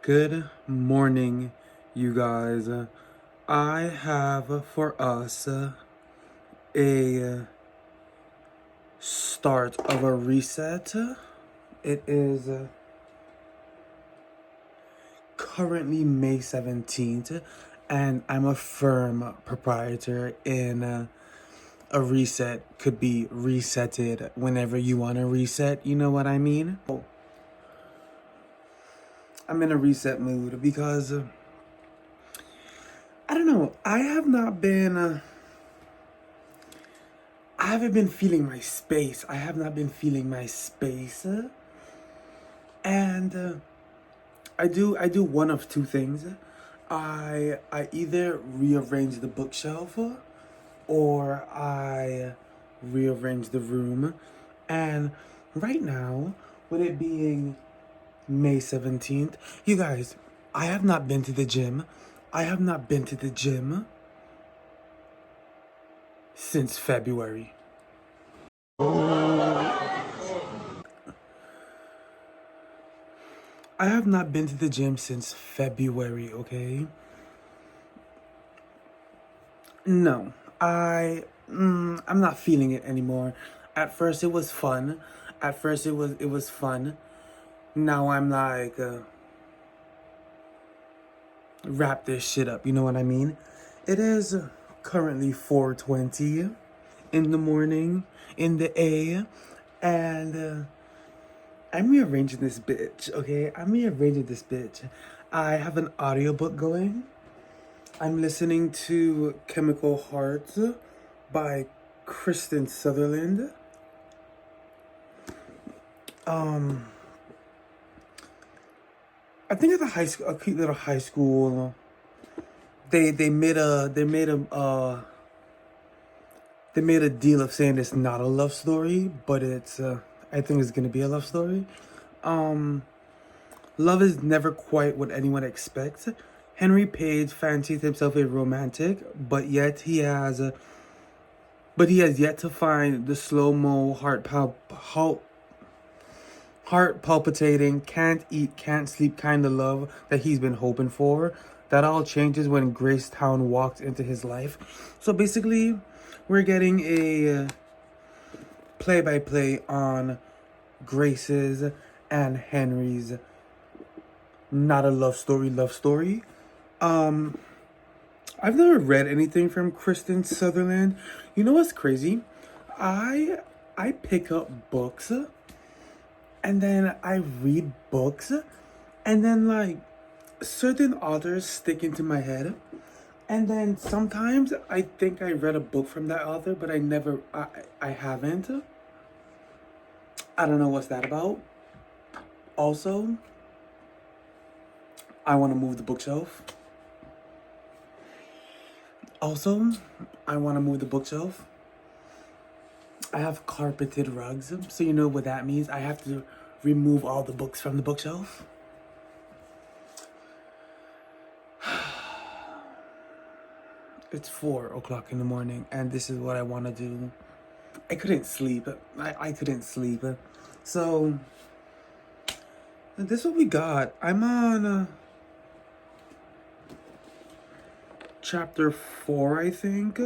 Good morning, you guys. I have for us a start of a reset. It is currently May 17th, and I'm a firm proprietor in a reset could be resetted whenever you want to reset. You know what I mean? I'm in a reset mood because I don't know. I haven't been feeling my space. I have not been feeling my space. And I do one of two things. I either rearrange the bookshelf or I rearrange the room. And right now, with it being May 17th, you guys, I have not been to the gym. I have not been to the gym since February. I have not been to the gym since February, okay? No, I'm not feeling it anymore. At first it was fun. At first it was fun. Now I'm like wrap this shit up, you know what I mean? It is currently 4:20 in the morning in the A, and I'm rearranging this bitch, okay? I'm rearranging this bitch. I have an audiobook going. I'm listening to Chemical Hearts by Kristen Sutherland. I think at a cute little high school, they made a deal of saying it's not a love story, but it's I think it's gonna be a love story. Love is never quite what anyone expects. Henry Page fancies himself a romantic, but he has yet to find the slow-mo heart palpitating, can't eat, can't sleep kind of love that he's been hoping for. That all changes when Gracetown walks into his life. So basically, we're getting a play-by-play on Grace's and Henry's not a love story. I've never read anything from Kristen Sutherland. You know what's crazy? I I pick up books and then I read books and then like certain authors stick into my head. And then sometimes I think I read a book from that author, but I haven't. I don't know what's that about. Also, I want to move the bookshelf. Also, I want to move the bookshelf. I have carpeted rugs, so you know what that means. I have to remove all the books from the bookshelf. It's 4 o'clock in the morning, and this is what I want to do. I couldn't sleep. I couldn't sleep. So, this is what we got. I'm on chapter 4, I think.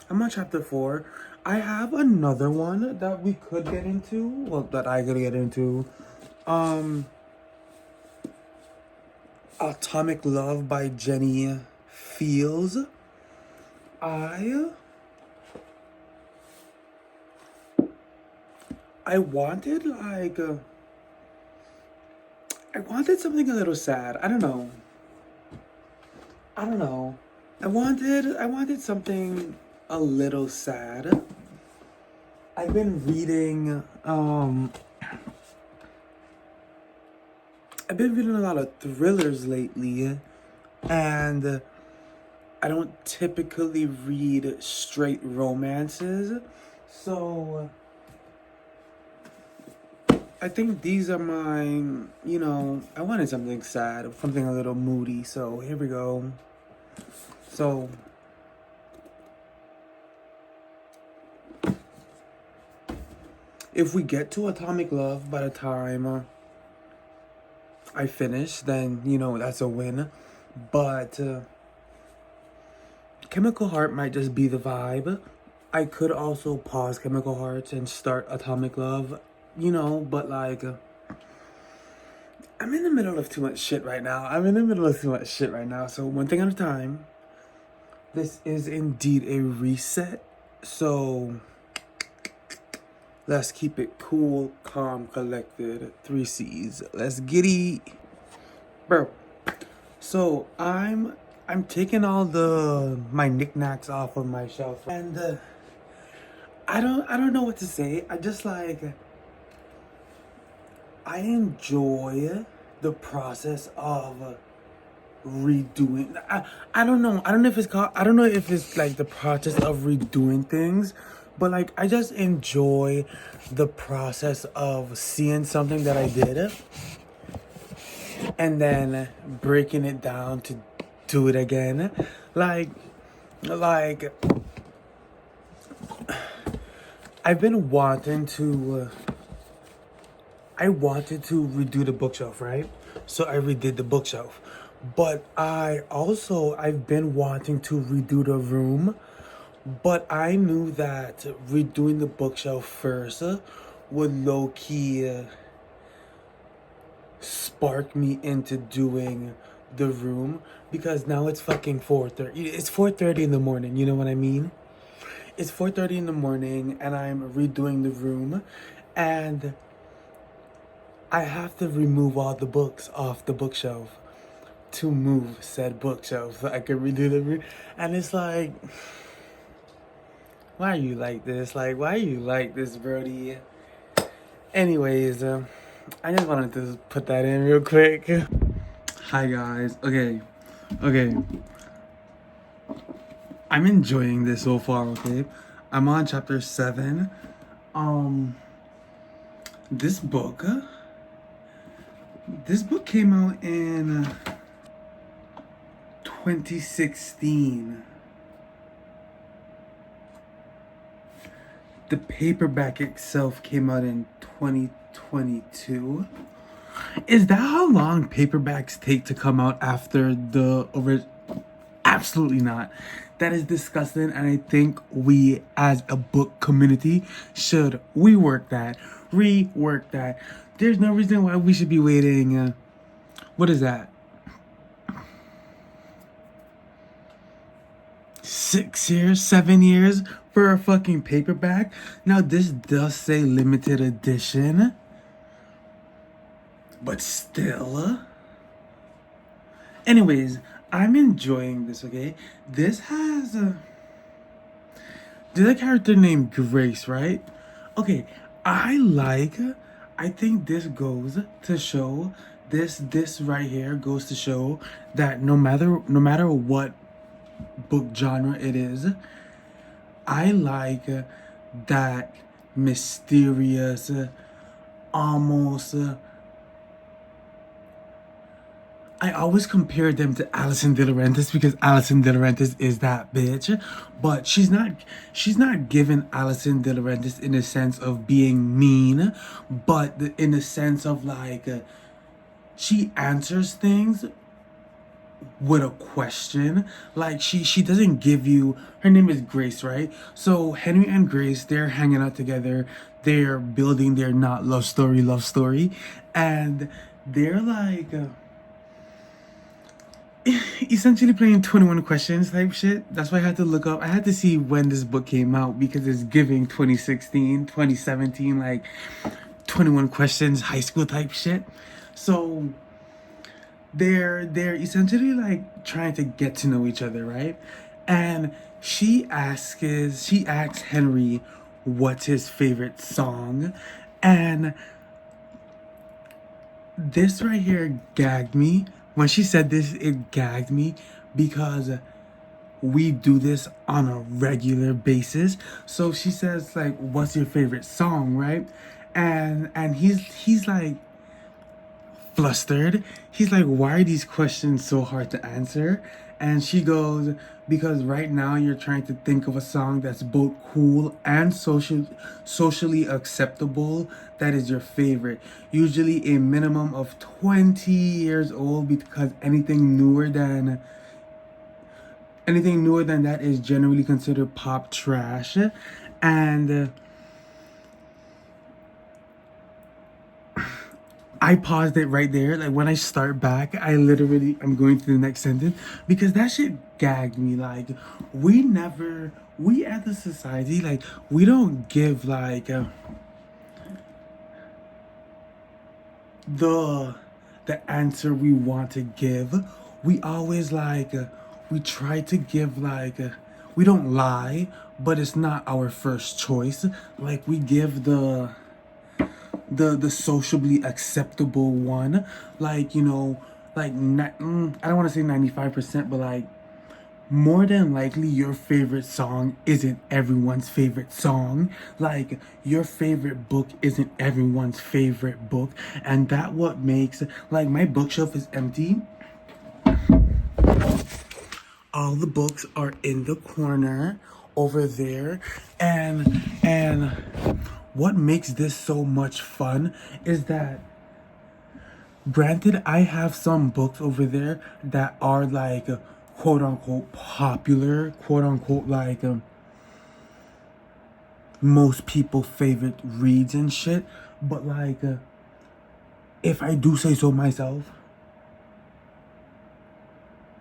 I'm on chapter 4. I have another one that we could get into. Well, that I could get into. Atomic Love by Jenny Fields. I wanted like I wanted something a little sad. I don't know. I wanted something a little sad. I've been reading I've been reading a lot of thrillers lately, and I don't typically read straight romances. So I think these are I wanted something sad, something a little moody. So here we go. So if we get to Atomic Love by the time I finish, then, you know, that's a win. But Chemical Heart might just be the vibe. I could also pause Chemical Hearts and start Atomic Love, you know, but like, I'm in the middle of too much shit right now. So, one thing at a time. This is indeed a reset. So, let's keep it cool, calm, collected. 3 C's. Let's get it. Bro. So, I'm taking all my knickknacks off of my shelf, and I don't know what to say. I just like, I enjoy the process of redoing. I don't know. I don't know if it's called. I don't know if it's like the process of redoing things, but like I just enjoy the process of seeing something that I did and then breaking it down to do it again. Like I've been wanting to. I wanted to redo the bookshelf, right? So I redid the bookshelf. But I've been wanting to redo the room, but I knew that redoing the bookshelf first would low key spark me into doing the room, because now it's fucking 4:30. It's 4:30 in the morning, you know what I mean? It's 4:30 in the morning and I'm redoing the room, and I have to remove all the books off the bookshelf to move said bookshelf so I can redo the room. And it's like, why are you like this? Like, why are you like this, Brody? Anyways, I just wanted to put that in real quick. Hi guys. Okay. I'm enjoying this so far, okay? I'm on chapter 7. This book came out in 2016. The paperback itself came out in 2022. Is that how long paperbacks take to come out after the original? Absolutely not. That is disgusting, and I think we as a book community should rework that. There's no reason why we should be waiting. What is that? 6 years, 7 years for a fucking paperback? Now, this does say limited edition, but still. Anyways, I'm enjoying this, okay? This has there's a character named Grace, right? Okay, I think this goes to show, this right here goes to show that no matter what book genre it is, I like that mysterious, almost. I always compare them to Alison De Laurentiis because Alison De Laurentiis is that bitch, but she's not given Alison De Laurentiis in a sense of being mean, but in a sense of like, she answers things with a question. Like she doesn't give you, her name is Grace, right? So Henry and Grace, they're hanging out together, they're building their not love story, and they're like essentially playing 21 questions type shit. That's why I had to look up. I had to see when this book came out because it's giving 2016, 2017, like 21 questions, high school type shit. So they're essentially like trying to get to know each other, right? And she asks Henry what's his favorite song, and this right here gagged me. When she said this, it gagged me because we do this on a regular basis. So she says like, what's your favorite song, right? And he's like flustered. He's like, why are these questions so hard to answer? And she goes, because right now you're trying to think of a song that's both cool and socially acceptable that is your favorite. Usually a minimum of 20 years old, because anything newer than that is generally considered pop trash. And I paused it right there. Like when I start back, I'm going to the next sentence because that shit gagged me. Like we as a society, like we don't give like the answer we want to give. We always we try to give we don't lie, but it's not our first choice. Like we give the sociably acceptable one, like I don't want to say 95%, but like more than likely your favorite song isn't everyone's favorite song. Like your favorite book isn't everyone's favorite book, and that what makes, like, my bookshelf is empty. All the books are in the corner over there, and what makes this so much fun is that, granted, I have some books over there that are like quote unquote popular, quote unquote most people favorite reads and shit, but if I do say so myself,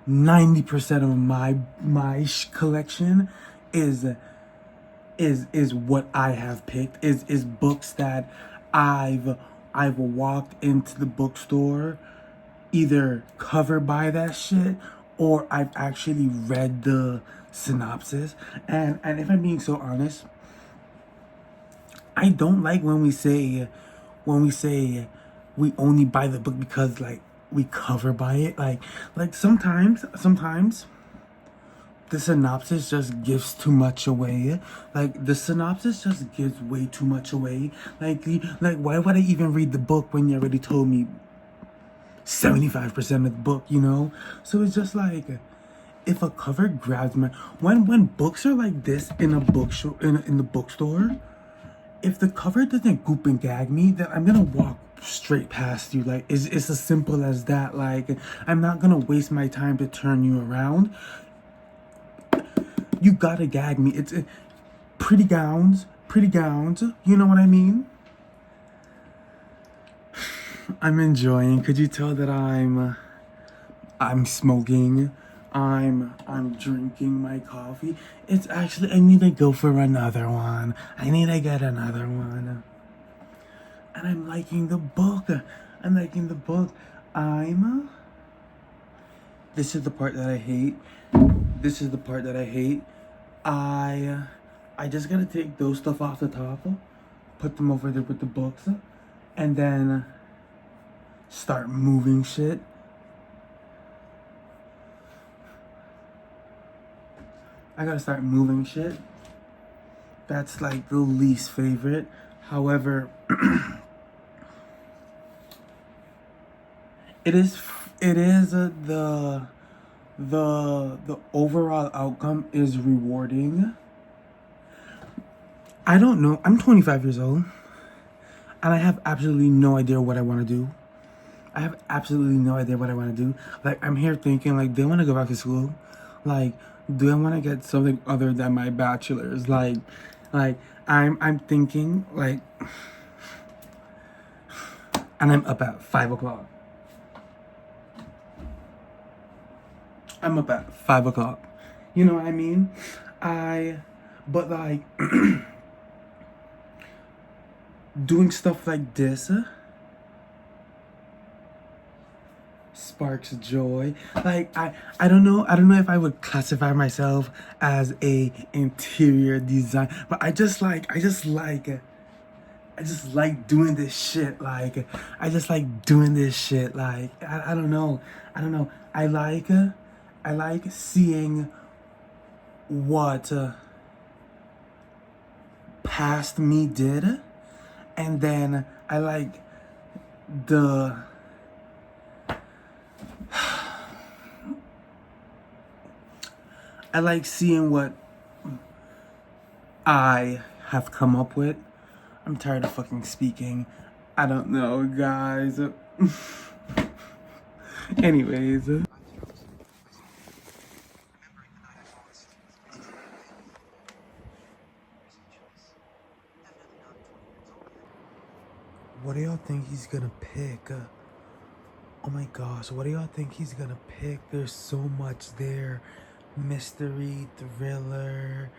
90% of my collection is what I have picked, is books that I've walked into the bookstore either covered by that shit, or I've actually read the synopsis. And if I'm being so honest, I don't like when we say we only buy the book because like we cover by it. Like sometimes the synopsis just gives too much away. Like the synopsis just gives way too much away. Like why would I even read the book when you already told me 75% of the book, you know? So it's just like, if a cover grabs my, when books are like this in a bookstore, in the bookstore, if the cover doesn't goop and gag me, then I'm gonna walk straight past you. Like it's as simple as that. Like I'm not gonna waste my time to turn you around. You gotta gag me. It's pretty gowns, you know what I mean? I'm enjoying. Could you tell that I'm smoking? I'm drinking my coffee. It's actually, I need to go for another one. I need to get another one. And I'm liking the book. I'm liking the book. This is the part that I hate. This is the part that I hate. I just gotta take those stuff off the top, put them over there with the books, and then start moving shit. I gotta start moving shit. That's like the least favorite. However, it is the overall outcome is rewarding. I don't know. I'm 25 years old, and I have absolutely no idea what I want to do. I have absolutely no idea what I want to do. Like, I'm here thinking, like, do I want to go back to school? Like, do I want to get something other than my bachelor's? Like, I'm thinking, like, and I'm up at 5 o'clock. I'm up at 5 o'clock. You know what I mean? But like, doing stuff like this sparks joy. Like I don't know if I would classify myself as a interior design, but I just like doing this shit. Like I just like doing this shit. Like I don't know. I like seeing what past me did, and then I like the I like seeing what I have come up with. I'm tired of fucking speaking. I don't know, guys. Anyways. What do y'all think he's gonna pick? Oh my gosh, what do y'all think he's gonna pick? There's so much there. Mystery, thriller.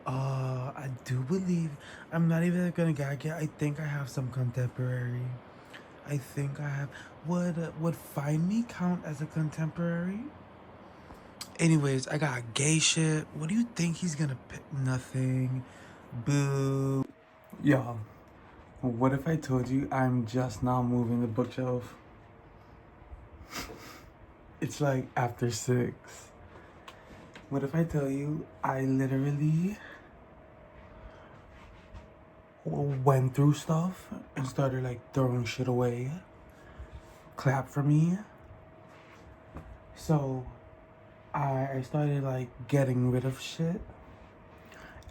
I do believe, I'm not even gonna gag it. I think I have some contemporary. I think I have. Would Find Me count as a contemporary? Anyways, I got gay shit. What do you think he's gonna pick? Nothing. Boo. Y'all, what if I told you I'm just now moving the bookshelf? It's like after 6. What if I tell you I literally went through stuff and started like throwing shit away? Clap for me. So I started like getting rid of shit,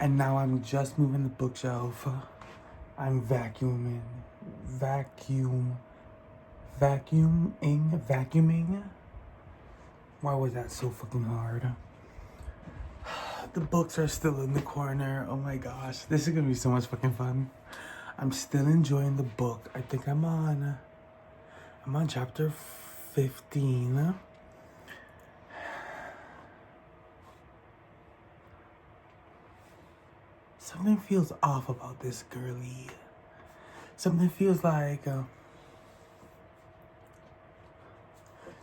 and now I'm just moving the bookshelf. I'm vacuuming. Why was that so fucking hard? The books are still in the corner. Oh my gosh, this is gonna be so much fucking fun. I'm still enjoying the book. I think I'm on chapter 15. Something feels off about this girly. Something feels like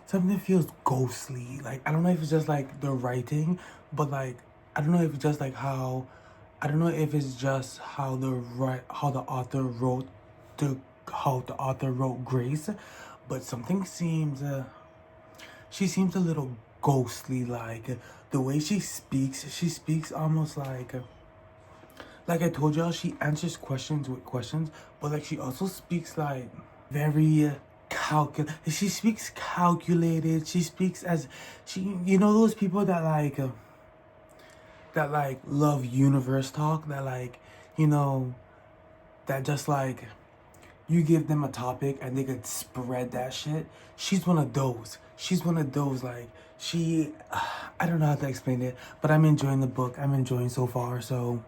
something feels ghostly. Like, I don't know if it's just like the writing, but like I don't know if it's just like how I don't know if it's just how the author wrote Grace, but something seems she seems a little ghostly. Like the way she speaks almost like I told y'all, she answers questions with questions, but like she also speaks like very she speaks calculated. She speaks as you know those people that love universe talk, that like, you know, that just like you give them a topic and they could spread that shit. She's one of those. Like I don't know how to explain it, but I'm enjoying the book. I'm enjoying so far. So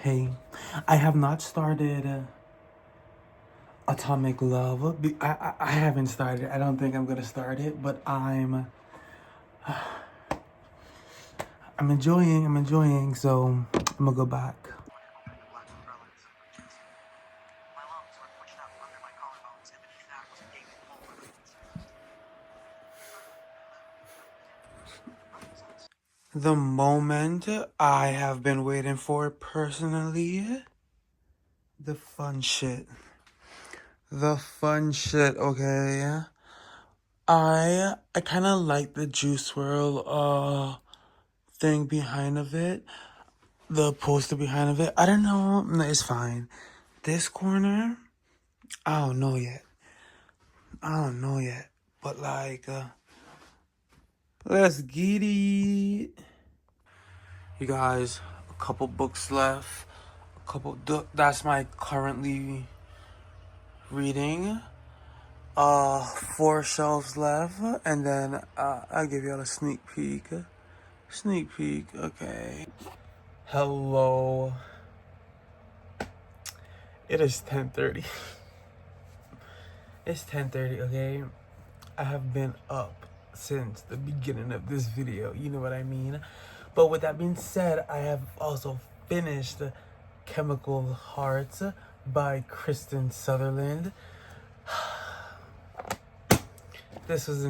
hey, I have not started Atomic Love. I haven't started. I don't think I'm gonna start it, but I'm enjoying. So I'm gonna go back. The moment I have been waiting for personally. The fun shit. Okay. I kind of like the Juice WRLD thing behind of it. The poster behind of it. I don't know. No, it's fine. This corner, I don't know yet. But like, let's get it. You guys, a couple books left. That's my currently reading. 4 shelves left, and then I'll give y'all a sneak peek. Okay. Hello. It is 10:30. It's 10:30, okay? I have been up since the beginning of this video, you know what I mean? But with that being said, I have also finished Chemical Hearts by Kristen Sutherland. This was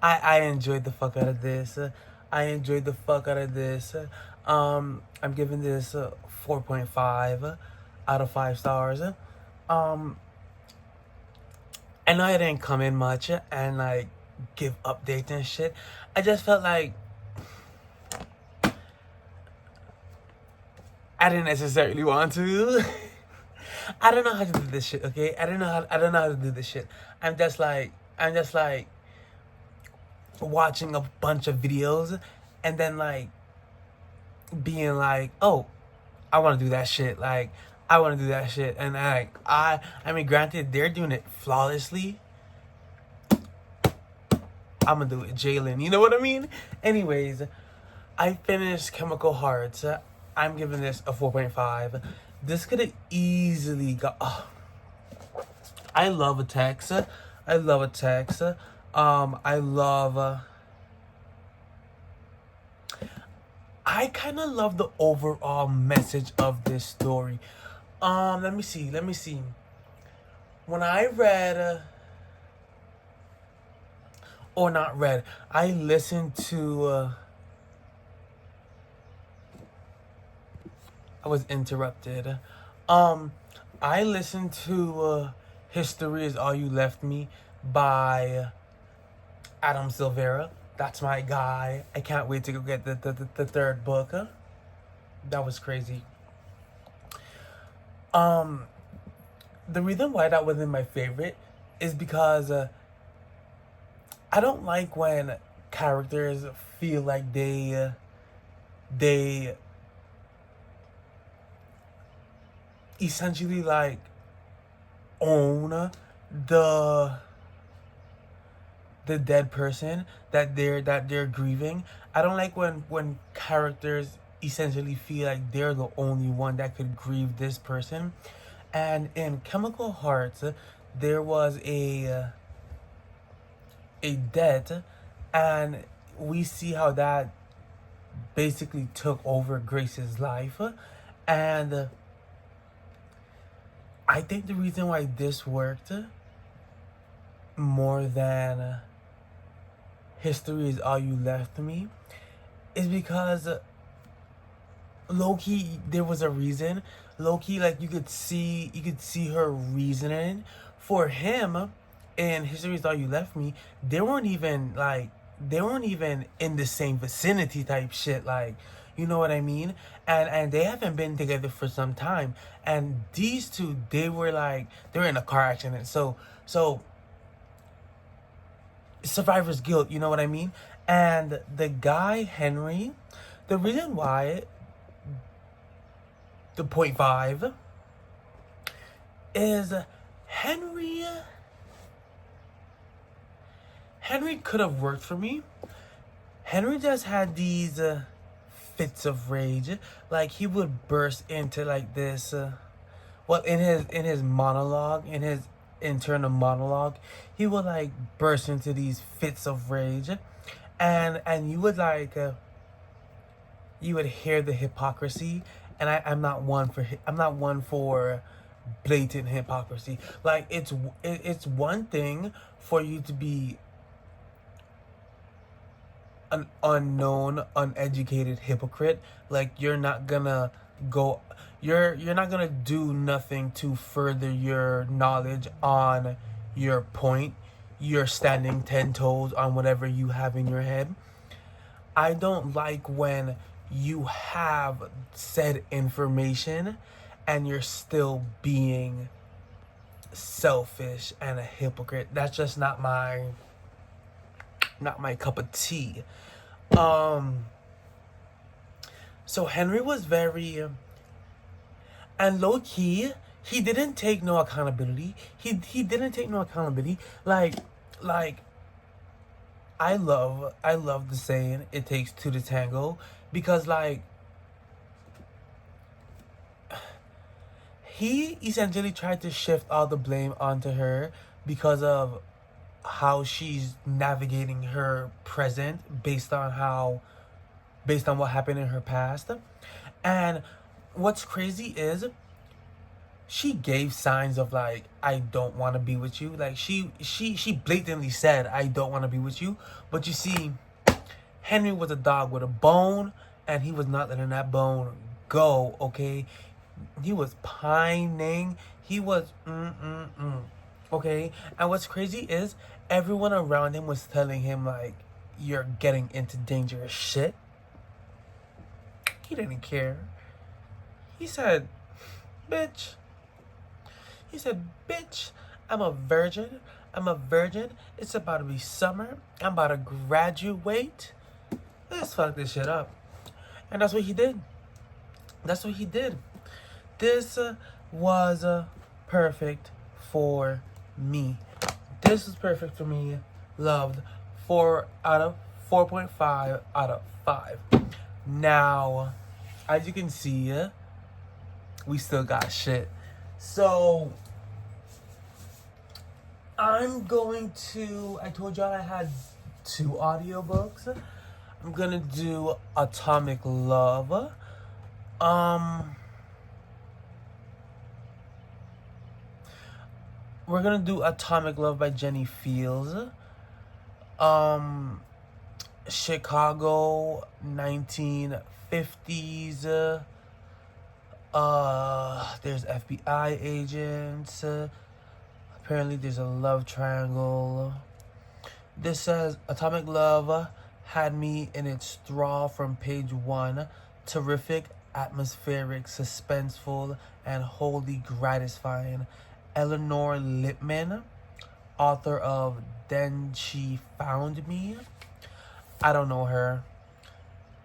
I enjoyed the fuck out of this. I'm giving this 4.5 out of 5 stars. I know I didn't come in much and like give updates and shit. I just felt like I didn't necessarily want to. I don't know how to do this shit, okay? I don't know how to do this shit. I'm just like watching a bunch of videos and then like being like, oh, I want to do that shit. Like, I want to do that shit. And like, I mean, granted, they're doing it flawlessly. I'm gonna do it, Jalen. You know what I mean? Anyways, I finished Chemical Hearts. I'm giving this a 4.5. This could have easily got. Oh, I love a text. I love a text. I love. I kind of love the overall message of this story. Let me see. When I read, or not read, I listened to. I was interrupted. I listened to "History Is All You Left Me" by Adam Silvera. That's my guy. I can't wait to go get the third book. That was crazy. The reason why that wasn't my favorite is because I don't like when characters feel like they essentially like own the dead person that they're grieving. I don't like when characters essentially feel like they're the only one that could grieve this person. And in Chemical Hearts, there was a death, and we see how that basically took over Grace's life. And I think the reason why this worked more than History Is All You Left Me is because low-key there was a reason. Low-key, like you could see her reasoning. For him in History Is All You Left Me, they weren't even in the same vicinity type shit, like, you know what I mean? And they haven't been together for some time. And these two, they were in a car accident. So survivor's guilt, you know what I mean? And the guy, Henry, the reason why the 0.5 is Henry could have worked for me. Henry just had these fits of rage. Like, he would burst into like this in his monologue, in his internal monologue, he would like burst into these fits of rage, and you would you would hear the hypocrisy. And I'm not one for blatant hypocrisy. Like, it's one thing for you to be an unknown, uneducated hypocrite. Like, you're not gonna do nothing to further your knowledge on your point. You're standing 10 toes on whatever you have in your head. I don't like when you have said information and you're still being selfish and a hypocrite. That's just not my cup of tea. So Henry was very and low key, he didn't take no accountability. He didn't take no accountability. Like I love the saying, it takes two to tango, because like he essentially tried to shift all the blame onto her because of how she's navigating her present based on what happened in her past. And what's crazy is she gave signs of like, I don't want to be with you. Like, she blatantly said, I don't want to be with you. But you see, Henry was a dog with a bone, and he was not letting that bone go, okay? He was pining. He was okay? And what's crazy is everyone around him was telling him like, you're getting into dangerous shit. He didn't care. He said, bitch, I'm a virgin. I'm a virgin. It's about to be summer. I'm about to graduate. Let's fuck this shit up. And that's what he did. That's what he did. This was perfect for me. This was perfect for me. Loved 4 out of 4.5 out of 5. Now, as you can see, we still got shit. So, I'm going to, I told y'all I had 2 audiobooks. I'm gonna do Atomic Love. We're gonna do Atomic Love by Jenny Fields. Chicago 1950s. There's FBI agents. Apparently there's a love triangle. This says Atomic Love had me in its thrall from page 1. Terrific, atmospheric, suspenseful, and wholly gratifying. Eleanor Lippman, author of Then She Found Me. I don't know her.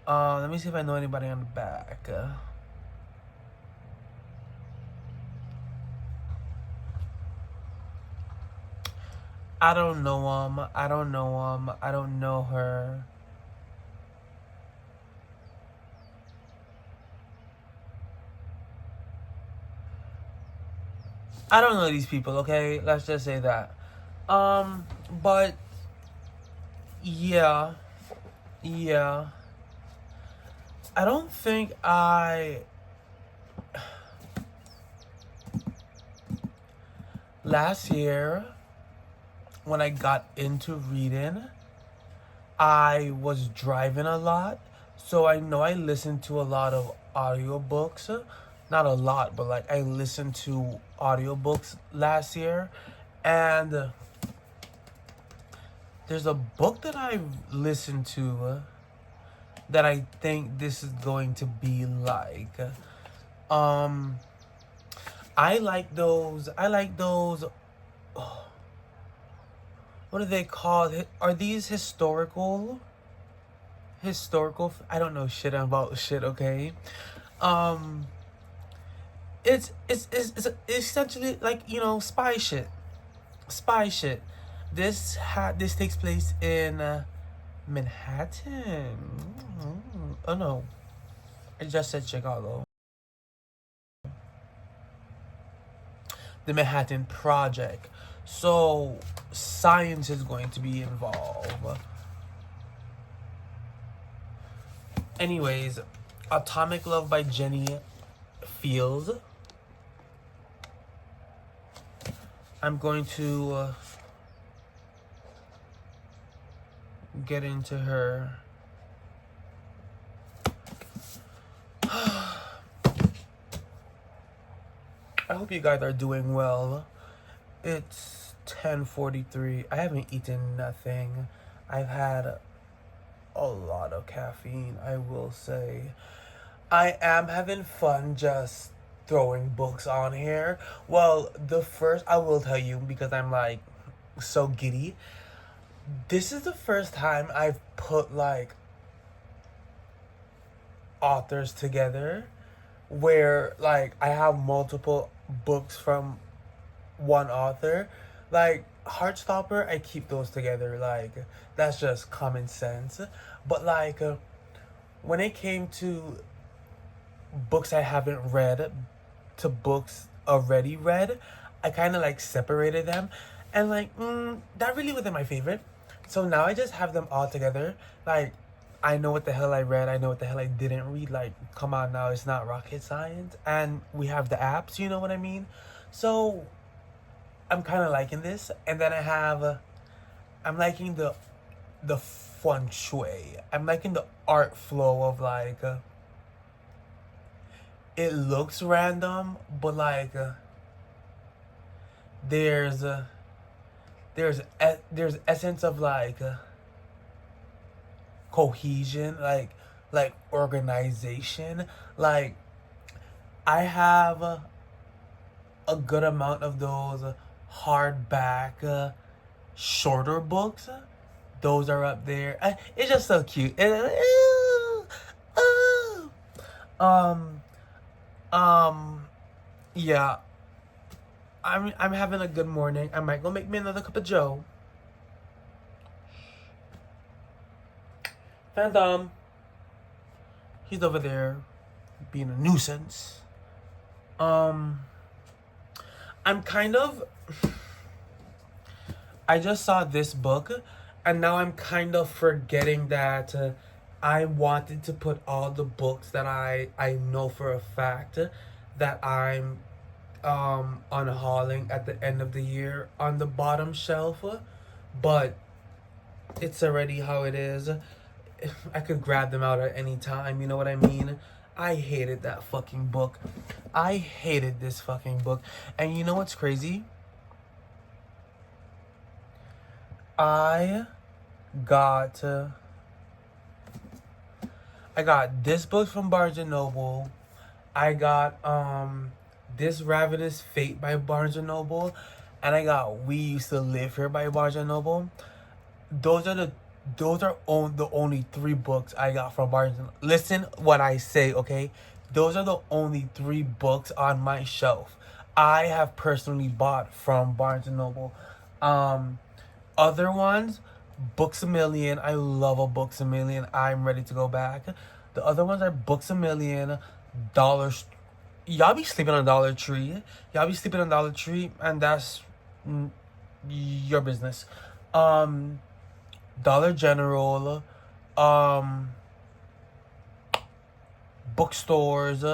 Let me see if I know anybody on the back. I don't know I don't know her. I don't know these people, okay? Let's just say that. But yeah. I don't think last year when I got into reading, I was driving a lot. So I know I listened to a lot of audiobooks. Not a lot, but like I listened to audiobooks last year. And there's a book that I listened to that I think this is going to be like. I like those. Oh, what are they called? Are these historical? I don't know shit about shit. Okay. It's essentially like, you know, spy shit. This takes place in Manhattan. Oh no, I just said Chicago. The Manhattan Project. So science is going to be involved. Anyways, Atomic Love by Jenny Fields. I'm going to get into her. I hope you guys are doing well. It's 10:43. I haven't eaten nothing. I've had a lot of caffeine, I will say. I am having fun just throwing books on here. Well, I will tell you, because I'm like so giddy. This is the first time I've put like authors together where like I have multiple books from one author. Like Heartstopper, I keep those together. Like that's just common sense. But like when it came to books I haven't read to books already read, I kind of like separated them, and like that really wasn't my favorite. So now I just have them all together. Like I know what the hell I read, I know what the hell I didn't read. Like come on now, it's not rocket science, and we have the apps, you know what I mean? So I'm kind of liking this. And then I'm liking the feng shui. I'm liking the art flow of like it looks random, but like there's essence of like cohesion, like organization. Like I have a good amount of those hardback shorter books, those are up there. It's just so cute. Um, yeah. I'm having a good morning. I might go make me another cup of Joe. Phantom. He's over there being a nuisance. I'm kind of... I just saw this book, and now I'm kind of forgetting that I wanted to put all the books that I know for a fact that I'm unhauling at the end of the year on the bottom shelf, but it's already how it is. I could grab them out at any time, you know what I mean? I hated that fucking book. I hated this fucking book. And you know what's crazy? I got this book from Barnes and Noble. I got This Ravenous Fate by Barnes and Noble, and I got We Used to Live Here by Barnes and Noble. Those are the only 3 books I got from Barnes and Noble. Listen what I say, okay? Those are the only 3 books on my shelf I have personally bought from Barnes and Noble. Other ones, Books A Million. I love a Books A Million. I'm ready to go back. The other ones are Books A Million, Y'all be sleeping on Dollar Tree. And that's your business. Dollar General, bookstores,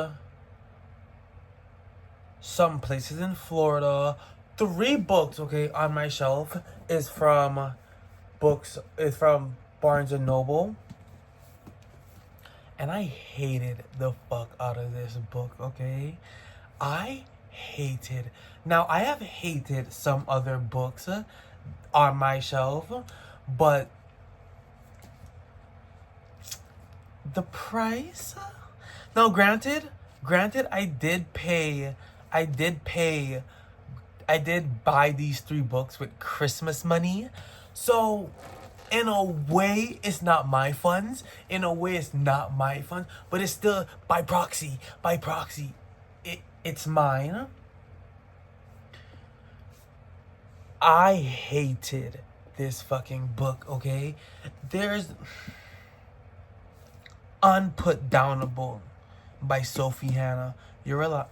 some places in Florida. 3 books, okay, on my shelf is from Barnes and Noble. And I hated the fuck out of this book, okay? Now, I have hated some other books on my shelf, but the price? Now, granted, I did buy these 3 books with Christmas money. So, in a way, it's not my funds. But it's still by proxy. It's mine. I hated this fucking book, okay? There's Unputdownable by Sophie Hannah. You're allowed.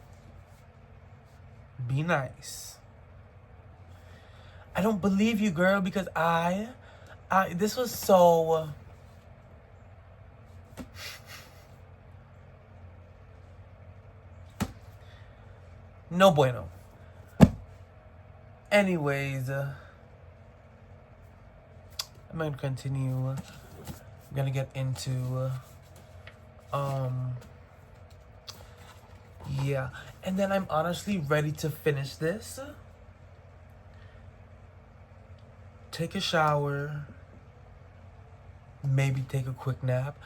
Be nice. I don't believe you, girl, because this was so... no bueno. Anyways, I'm going to continue. I'm going to get into... yeah. And then I'm honestly ready to finish this. Take a shower. Maybe take a quick nap.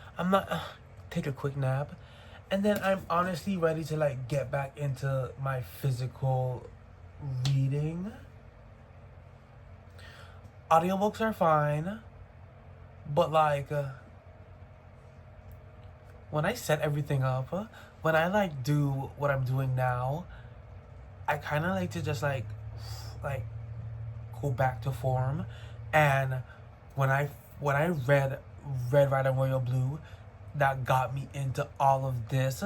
Take a quick nap. And then I'm honestly ready to like get back into my physical reading. Audiobooks are fine. But like when I set everything up, when I like do what I'm doing now, I kind of like to just like go back to form. And when I read Red, White, and Royal Blue, that got me into all of this.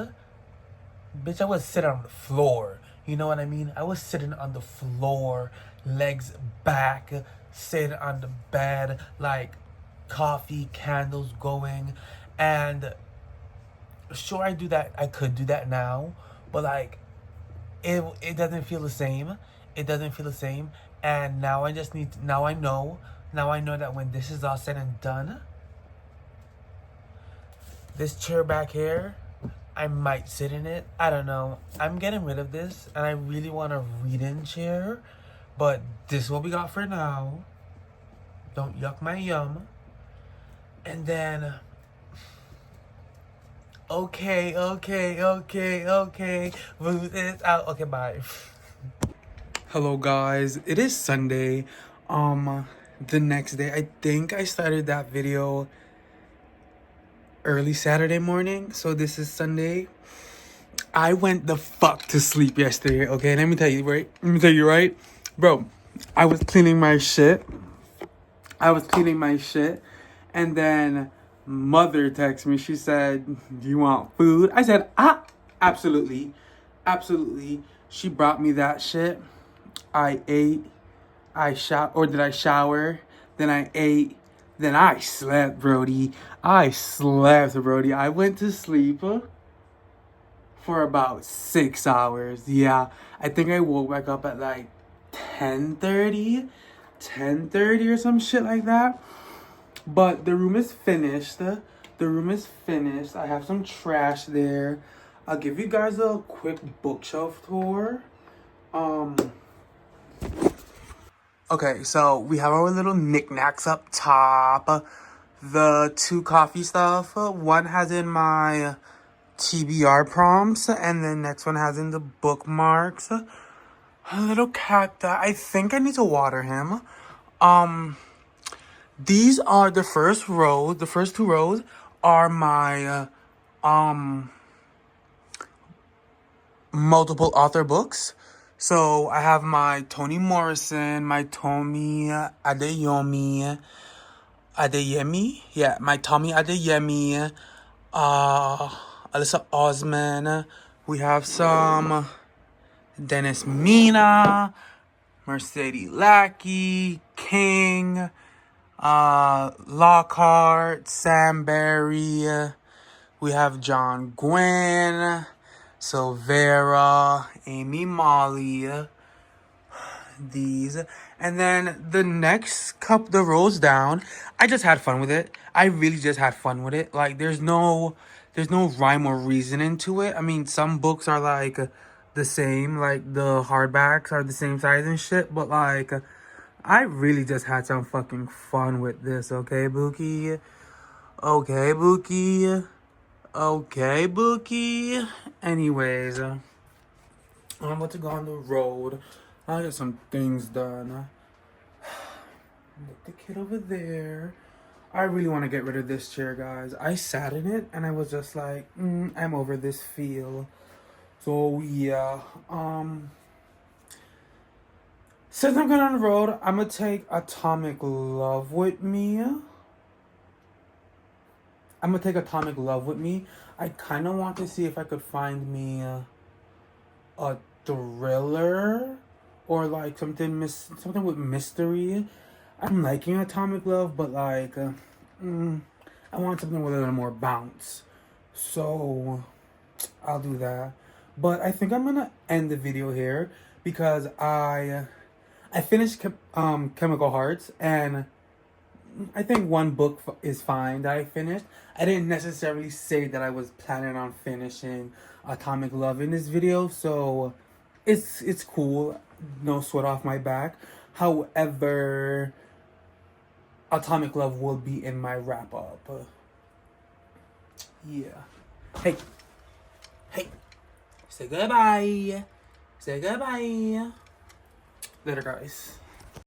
Bitch, I was sitting on the floor. You know what I mean? I was sitting on the floor, legs back, sitting on the bed, like coffee, candles going. And sure, I could do that now, but like it doesn't feel the same. And now I just now I know that when this is all said and done, this chair back here, I might sit in it. I don't know. I'm getting rid of this, and I really want a reading chair, but this is what we got for now. Don't yuck my yum. And then okay. Ruth is out. Okay, bye. Hello guys. It is Sunday. the next day. I think I started that video early Saturday morning. So this is Sunday. I went the fuck to sleep yesterday, okay? Let me tell you, right? Bro, I was cleaning my shit. And then mother texted me. She said, "Do you want food?" I said, absolutely. Absolutely. She brought me that shit. I ate. Did I shower? Then I ate. Then I slept, Brody. I went to sleep for about 6 hours. Yeah, I think I woke back up at like 10:30, 10:30 or some shit like that. But the room is finished. I have some trash there. I'll give you guys a quick bookshelf tour. Okay, so we have our little knickknacks up top. The two coffee stuff. One has in my TBR prompts, and the next one has in the bookmarks. A little cacti. I think I need to water him. These are the first rows. The first two rows are my multiple author books. So I have my Toni Morrison, my Tomi Adeyemi. Yeah, my Tommy Adeyemi, Alyssa Osman. We have some Dennis Mina, Mercedes Lackey, King, Lockhart, Sam Barry. We have John Gwynn, Silvera, Amy Molly. These, and then the rows down, I just had fun with it. I really just had fun with it. Like there's no rhyme or reason into it. I mean, some books are like the same, like the hardbacks are the same size and shit, but like I really just had some fucking fun with this. Okay, Bookie. Anyways, I'm about to go on the road. I'll get some things done. Look, the kid over there. I really want to get rid of this chair, guys. I sat in it and I was just like, I'm over this feel. So yeah, since I'm going on the road, I'm gonna take Atomic Love with me. I kind of want to see if I could find me a thriller or like something with mystery. I'm liking Atomic Love, but like, I want something with a little more bounce. So, I'll do that. But I think I'm gonna end the video here because I finished Chemical Hearts, and I think one book is fine that I finished. I didn't necessarily say that I was planning on finishing Atomic Love in this video, so it's cool. No sweat off my back. However, Atomic Love will be in my wrap up. Yeah. Hey. Say goodbye. Later, guys.